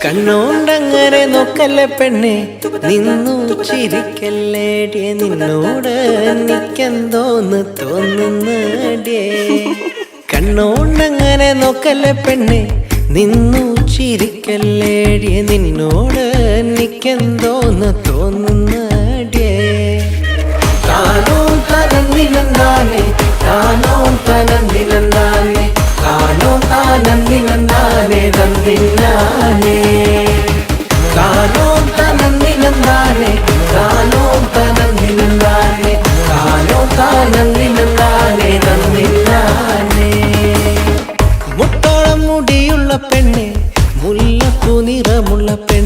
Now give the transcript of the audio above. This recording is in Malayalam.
കണ്ണോണ്ടങ്ങനെ നോക്കല്ലേ പെണ്ണെ, നിന്നു ചിരിക്കല്ലേടിയ, നിന്നോട് എനിക്കെന്തോന്ന് തോന്നുന്നടിയേ. കണ്ണോണ്ടങ്ങനെ നോക്കല്ലേ പെണ്ണെ, നിന്നു ചിരിക്കല്ലേടിയ, നിന്നോട് എനിക്കെന്തോന്ന് തോന്നുന്നടിയേ. താനോ തനന്നിലെന്താനേ, താനോ തനന്നിലെന്താനേ, താനോ താനന്നിലെന്താനേ തന്നില്ലാനേ. താനോ തനന്നിലെന്താനേ, താനോ തനന്നിലെന്താനേ, താനോ താനന്നിലെന്താനേ തന്നില്ലാനേ. മുട്ടോളം മുടിയുള്ള പെണ്ണെ, മുല്ലപ്പൂ നിറമുള്ള പെണ്ണെ,